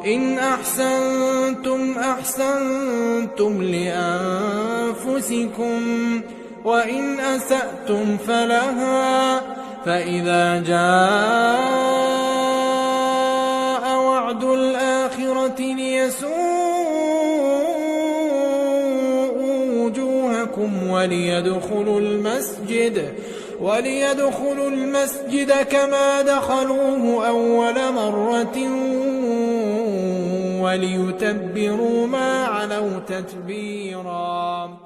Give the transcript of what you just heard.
إن أحسنتم أحسنتم لأنفسكم وإن أسأتم فلها فإذا جاء وعد الآخرة ليسوءوا وجوهكم وليدخلوا المسجد كما دخلوه أول مرة وليتبروا ما علوا تتبيرا.